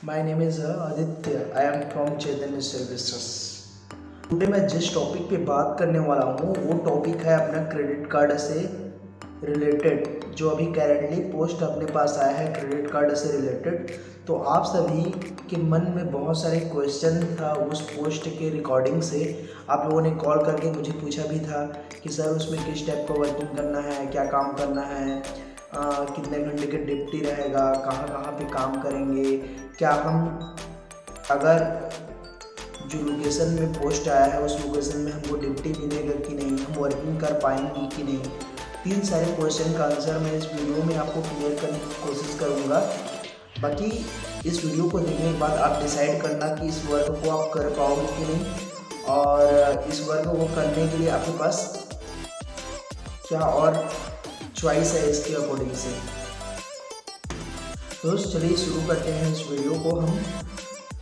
My name is Aditya. I am from Chaitanya Services. Today मैं जिस topic पे बात करने वाला हूँ वो टॉपिक है अपना क्रेडिट कार्ड से रिलेटेड, जो अभी करेंटली पोस्ट अपने पास आया है क्रेडिट कार्ड से रिलेटेड। तो आप सभी के मन में बहुत सारे क्वेश्चन था उस पोस्ट के रिकॉर्डिंग से। आप लोगों ने कॉल करके मुझे पूछा भी था कि सर उसमें किस टाइप का वर्किंग करना है, क्या काम करना है, कितने घंटे के ड्यूटी रहेगा, कहाँ कहाँ पे काम करेंगे, क्या हम अगर जो लोकेशन में पोस्ट आया है उस लोकेशन में हमको ड्यूटी मिलेगा कि नहीं, हम वर्किंग कर पाएंगे कि नहीं। तीन सारे क्वेश्चन का आंसर मैं इस वीडियो में आपको क्लियर करने की कोशिश करूँगा। बाकी इस वीडियो को देखने के बाद आप डिसाइड करना कि इस वर्क को आप कर पाओगे कि नहीं, और इस वर्क को करने के लिए आपके पास क्या और चॉइस है इसके अकॉर्डिंग से। दोस्त चलिए शुरू करते हैं इस वीडियो को हम।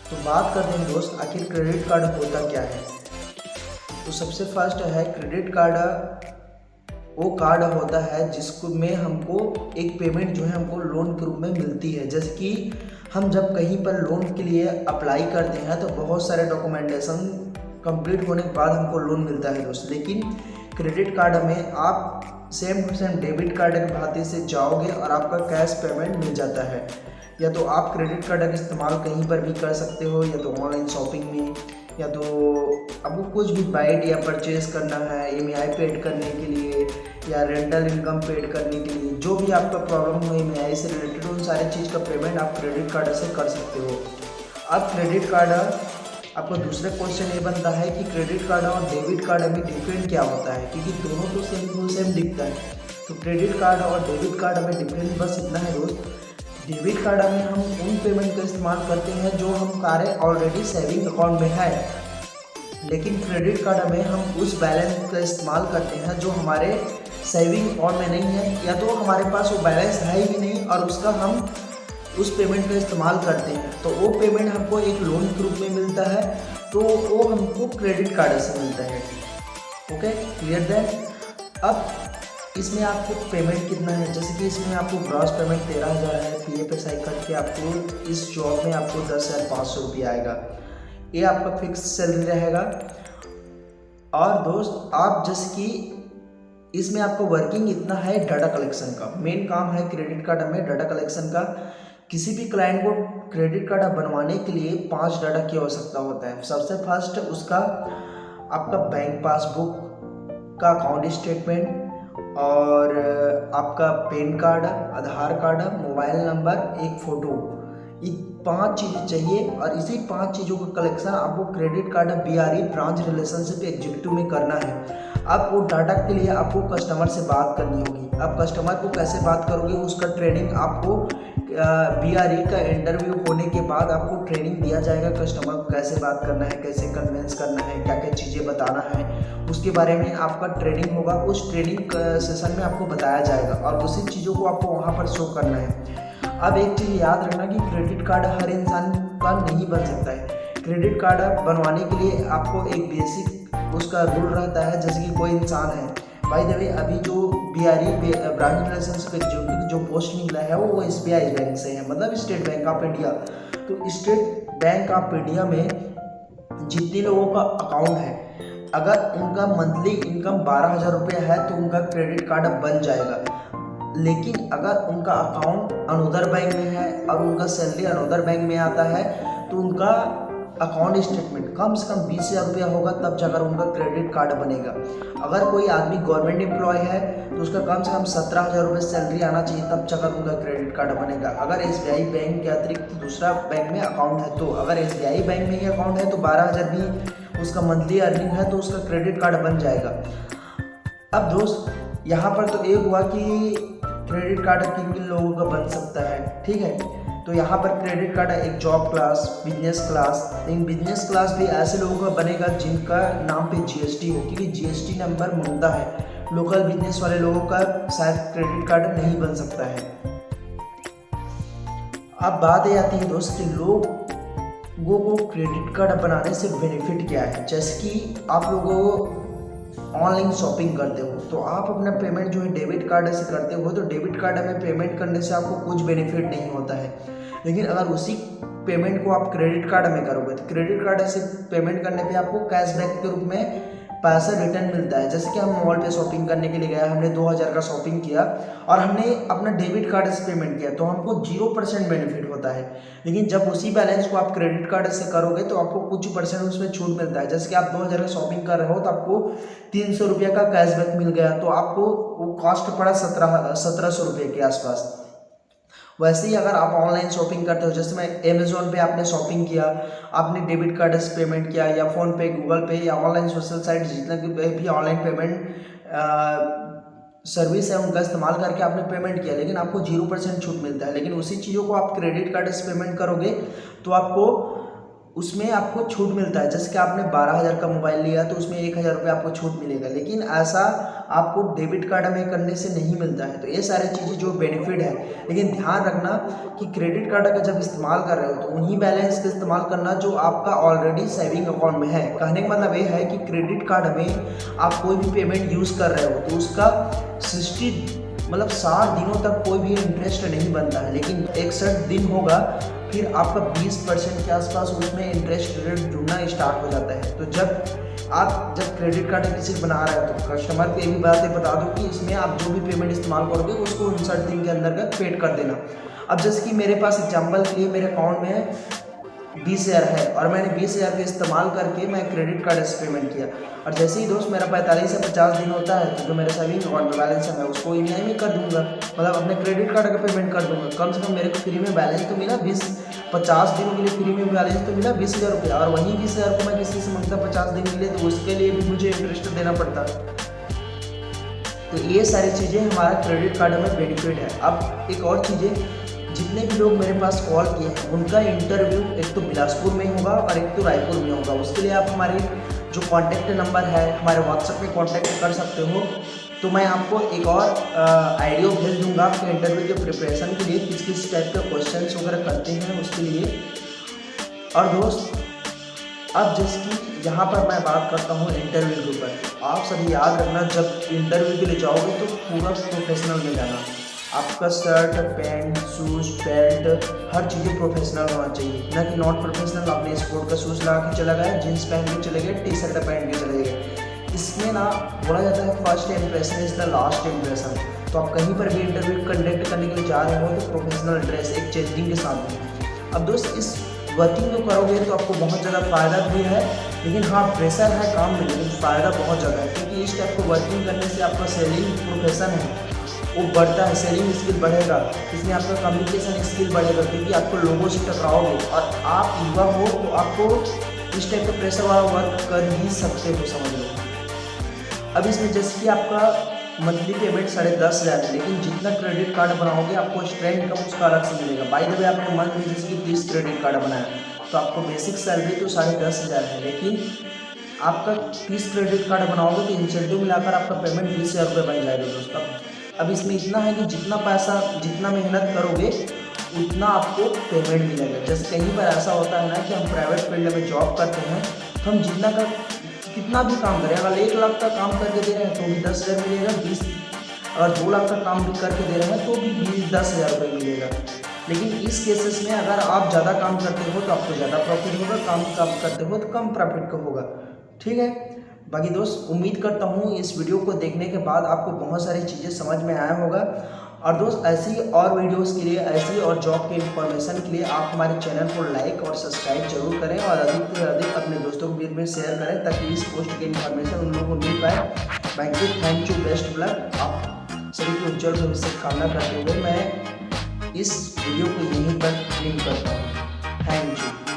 तो बात करते हैं दोस्त, आखिर क्रेडिट कार्ड होता क्या है। तो सबसे फर्स्ट है क्रेडिट कार्ड वो कार्ड होता है जिसको में हमको एक पेमेंट जो है हमको लोन के रूप में मिलती है। जैसे कि हम जब कहीं पर लोन के लिए अप्लाई करते हैं तो बहुत सारे डॉक्यूमेंटेशन कंप्लीट होने के बाद हमको लोन मिलता है दोस्त। लेकिन क्रेडिट कार्ड में आप same to same debit card के भांति से जाओगे और आपका कैश पेमेंट मिल जाता है। या तो आप क्रेडिट कार्ड का इस्तेमाल कहीं पर भी कर सकते हो, या तो ऑनलाइन शॉपिंग में, या तो आपको कुछ भी बाइट या परचेज करना है, ईएमआई पेड करने के लिए, या रेंटल इनकम पेड करने के लिए, जो भी आपका प्रॉब्लम हो ईएमआई से रिलेटेड उन सारी चीज़ का पेमेंट आप क्रेडिट कार्ड से कर सकते हो। अब क्रेडिट कार्ड आपका दूसरा क्वेश्चन ये बनता है कि क्रेडिट कार्ड और डेबिट कार्ड में डिफरेंट क्या होता है, क्योंकि दोनों तो सेम दिखता है। तो क्रेडिट कार्ड और डेबिट कार्ड में डिफरेंस बस इतना है दोस्त, डेबिट कार्ड में हम उन पेमेंट का इस्तेमाल करते हैं जो हमारे ऑलरेडी सेविंग अकाउंट में है, लेकिन क्रेडिट कार्ड में हम उस बैलेंस का इस्तेमाल करते हैं जो हमारे सेविंग अकाउंट में नहीं है, या तो हमारे पास वो बैलेंस है ही नहीं और उसका हम उस पेमेंट का इस्तेमाल करते हैं। तो वो पेमेंट हमको एक लोन के रूप में मिलता है, तो वो हमको क्रेडिट कार्ड से मिलता है। Okay, clear that. अब इसमें आपको पेमेंट कितना है, जैसे कि इसमें आपको ग्रॉस पेमेंट 13,000 है, PFSI कट के आपको इस जॉब में आपको 10,500 रुपया आएगा। ये आपका फिक्स सैलरी रहेगा। और दोस्त आप जैसे कि इसमें आपको वर्किंग इतना है डाटा कलेक्शन का, मेन काम है क्रेडिट कार्ड में डाटा कलेक्शन का। किसी भी क्लाइंट को क्रेडिट कार्ड बनवाने के लिए 5 डाटा की आवश्यकता होता है। सबसे फर्स्ट उसका आपका बैंक पासबुक का अकाउंट स्टेटमेंट, और आपका पैन कार्ड, आधार कार्ड, मोबाइल नंबर, एक फ़ोटो, ये 5 चीज़ें चाहिए। और इसी 5 चीज़ों का कलेक्शन आपको credit card BRE branch relationship executive में करना है। अब वो डाटा के लिए आपको कस्टमर से बात करनी होगी। अब कस्टमर को कैसे बात करोगे, उसका ट्रेनिंग आपको BRE का इंटरव्यू होने के बाद आपको ट्रेनिंग दिया जाएगा, कस्टमर को कैसे बात करना है, कैसे कन्विंस करना है, क्या क्या चीज़ें बताना है, उसके बारे में आपका ट्रेनिंग होगा। उस ट्रेनिंग सेशन में आपको बताया जाएगा और उसी चीज़ों को आपको वहाँ पर शो करना है। अब एक चीज़ याद रखना कि क्रेडिट कार्ड हर इंसान का नहीं बन सकता है। क्रेडिट कार्ड बनवाने के लिए आपको एक बेसिक उसका रूल रहता है। जैसे कि कोई इंसान है, बाय द वे अभी जो BRE ब्रांच रिलेशनशिप एग्जीक्यूटिव जो पोस्ट निकला है वो SBI बैंक से है, मतलब स्टेट बैंक ऑफ इंडिया। तो स्टेट बैंक ऑफ इंडिया में जितने लोगों का अकाउंट है, अगर उनका मंथली इनकम 12,000 रुपये है तो उनका क्रेडिट कार्ड बन जाएगा। लेकिन अगर उनका अकाउंट अनोदर बैंक में है और उनका सैलरी अनोदर बैंक में आता है तो उनका अकाउंट स्टेटमेंट कम से कम 20,000 रुपया होगा, तब जाकर उनका क्रेडिट कार्ड बनेगा। अगर कोई आदमी गवर्नमेंट एम्प्लॉय है तो उसका कम से कम 17,000 रुपये सैलरी आना चाहिए, तब जाकर उनका क्रेडिट कार्ड बनेगा। अगर SBI बैंक के अतिरिक्त दूसरा बैंक में अकाउंट है, तो अगर SBI बैंक में ही अकाउंट है तो 12,000 भी उसका मंथली अर्निंग है तो उसका क्रेडिट कार्ड बन जाएगा। अब दोस्त यहाँ पर तो एक हुआ कि क्रेडिट कार्ड किन किन लोगों का बन सकता है, ठीक है। तो यहाँ पर क्रेडिट कार्ड एक जॉब क्लास, बिजनेस क्लास, लेकिन बिजनेस क्लास भी ऐसे लोगों का बनेगा जिनका नाम पे GST हो, क्योंकि GST नंबर मांगता है। लोकल बिजनेस वाले लोगों का शायद क्रेडिट कार्ड नहीं बन सकता है। अब बात ये आती है दोस्त कि लोगों को क्रेडिट कार्ड बनाने से बेनिफिट क्या है। जैसे कि आप लोगों ऑनलाइन शॉपिंग करते हो तो आप अपना पेमेंट जो है डेबिट कार्ड से करते हो, तो डेबिट कार्ड में पेमेंट करने से आपको कुछ बेनिफिट नहीं होता है। लेकिन अगर उसी पेमेंट को आप क्रेडिट कार्ड में करोगे तो क्रेडिट कार्ड से पेमेंट करने पे आपको कैशबैक के रूप में पैसा रिटर्न मिलता है। जैसे कि हम मॉल पे शॉपिंग करने के लिए गए, हमने 2000 का शॉपिंग किया और हमने अपना डेबिट कार्ड से पेमेंट किया तो हमको 0% बेनिफिट होता है। लेकिन जब उसी बैलेंस को आप क्रेडिट कार्ड से करोगे तो आपको कुछ परसेंट उसमें छूट मिलता है। जैसे कि आप 2000 का शॉपिंग कर रहे हो तो आपको 300 रुपये का कैशबैक मिल गया तो आपको वो कॉस्ट पड़ा 1700 रुपये के आसपास। वैसे ही अगर आप ऑनलाइन शॉपिंग करते हो, जैसे मैं अमेजोन पे आपने शॉपिंग किया, आपने डेबिट कार्ड से पेमेंट किया या फ़ोन पे, गूगल पे या ऑनलाइन सोशल साइट जितना भी ऑनलाइन पेमेंट सर्विस है उनका इस्तेमाल करके आपने पेमेंट किया, लेकिन आपको 0% छूट मिलता है। लेकिन उसी चीज़ों को आप क्रेडिट कार्ड से पेमेंट करोगे तो आपको उसमें आपको छूट मिलता है। जैसे कि आपने 12,000 का मोबाइल लिया तो उसमें 1,000 रुपये आपको छूट मिलेगा, लेकिन ऐसा आपको डेबिट कार्ड में करने से नहीं मिलता है। तो ये सारी चीज़ें जो बेनिफिट है, लेकिन ध्यान रखना कि क्रेडिट कार्ड का जब इस्तेमाल कर रहे हो तो उन्हीं बैलेंस का इस्तेमाल करना जो आपका ऑलरेडी सेविंग अकाउंट में है। कहने का मतलब ये है कि क्रेडिट कार्ड में आप कोई भी पेमेंट यूज़ कर रहे हो तो उसका 60 दिनों तक कोई भी इंटरेस्ट नहीं बनता है, लेकिन 61 दिन होगा फिर आपका 20% के आसपास उसमें इंटरेस्ट रेट जुड़ना स्टार्ट हो जाता है। तो जब क्रेडिट कार्ड किसी को बना रहे हो तो कस्टमर को ये भी बातें बता दो कि इसमें आप जो भी पेमेंट इस्तेमाल करोगे उसको 59 दिन के अंदर पेड कर देना। अब जैसे कि मेरे पास एग्जाम्पल के लिए मेरे अकाउंट में 20,000 है और मैंने 20,000 का इस्तेमाल करके मैं क्रेडिट कार्ड से पेमेंट किया और जैसे ही दोस्त मेरा 45 से 50 दिन होता है तो जो मेरे सेविंग अकाउंट में बैलेंस है मैं उसको EMI में कर दूंगा, मतलब अपने क्रेडिट कार्ड का पेमेंट कर दूंगा। कम से कम मेरे को फ्री में बैलेंस तो मिला 50 दिनों के लिए फ्री में बैलेंस तो मिला 20,000 रुपये, और वहीं 20,000 को मैं किसी से मांगता 50 दिन के लिए तो उसके लिए भी मुझे इंटरेस्ट देना पड़ता। तो ये सारी चीज़ें हमारा क्रेडिट कार्ड में बेनिफिट है। अब एक और चीज़ें, जितने भी लोग मेरे पास कॉल किए हैं उनका इंटरव्यू एक तो बिलासपुर में होगा और एक तो रायपुर में होगा। उसके लिए आप हमारे जो कॉन्टैक्ट नंबर है हमारे व्हाट्सएप में कॉन्टैक्ट कर सकते हो। तो मैं आपको एक और आइडियो भेज दूंगा आपके इंटरव्यू के प्रिपरेशन के लिए, किस किस टाइप के क्वेश्चंस वगैरह करते हैं उसके लिए। और दोस्त अब जैसे कि यहाँ पर मैं बात करता हूँ इंटरव्यू के ऊपर, आप सभी याद रखना जब इंटरव्यू के लिए जाओगे तो पूरा प्रोफेशनल में जाना। आपका शर्ट, पैंट, शूज़, बेल्ट हर चीज़ें प्रोफेशनल होना चाहिए, ना कि नॉट प्रोफेशनल। आपने स्पोर्ट का शूज़ लगा के चला गया, जीन्स पहन के चले गए, टी शर्ट पहन के चले गए। इसमें ना बोला जाता है first impression is the last impression. तो आप कहीं पर भी इंटरव्यू कंडक्ट करने के लिए जा रहे हो तो प्रोफेशनल ड्रेस एक चेंजिंग के साथ में। अब दोस्त इस वर्किंग को करोगे तो आपको बहुत ज़्यादा फ़ायदा भी है, लेकिन हाँ प्रेशर है काम में, लेकिन फ़ायदा बहुत ज़्यादा है क्योंकि इस टाइप को वर्किंग करने से आपका सेलिंग प्रोफेशन है वो बढ़ता है, सेलिंग स्किल बढ़ेगा, इसमें आपका कम्युनिकेशन स्किल बढ़ेगा क्योंकि आपको लोगों से टकराओगे और आप युवा हो तो आपको इस टाइप का प्रेशर वाला वर्क कर ही सकते हो, समझ लो। अब इसमें जैसे कि आपका मंथली पेमेंट 10,500 है, लेकिन जितना क्रेडिट कार्ड बनाओगे आपको एक्स्ट्रा इनकम उसका अलग से मिलेगा। बाय द वे आपने मंथ में जैसे कि 30 क्रेडिट कार्ड बनाया तो आपको बेसिक सैलरी तो 10,500 है, लेकिन आपका 30 क्रेडिट कार्ड बनाओगे तो इंसेंटिव मिलाकर आपका पेमेंट 20,000 रुपये बन जाएगा दोस्तों। अब इसमें इतना है कि जितना मेहनत करोगे उतना आपको पेमेंट मिलेगा। जैसे कहीं पर ऐसा होता है ना कि हम प्राइवेट फील्ड में जॉब करते हैं तो हम कितना भी काम करें, अगर 1 लाख का काम करके दे रहे हैं तो भी 10,000 मिलेगा, 20 अगर 2 लाख का काम भी करके दे रहे हैं तो भी 10,000 रुपये मिलेगा। लेकिन इस केसेस में अगर आप ज़्यादा काम करते हो तो आपको ज़्यादा प्रॉफिट होगा, कम करते हो तो कम प्रॉफिट का होगा, ठीक है। बाकी दोस्त उम्मीद करता हूँ इस वीडियो को देखने के बाद आपको बहुत सारी चीज़ें समझ में आया होगा। और दोस्त ऐसी और वीडियोस के लिए, ऐसी और जॉब के इन्फॉर्मेशन के लिए आप हमारे चैनल को लाइक और सब्सक्राइब जरूर करें और अधिक से अधिक अपने दोस्तों के बीच में शेयर करें ताकि इस पोस्ट की इन्फॉर्मेशन उन लोगों को मिल पाए। Thank you, best luck. आप सभी को उज्जवल भविष्य की कामना करते हुए मैं इस वीडियो को यहीं पर एंड करता हूँ। Thank you.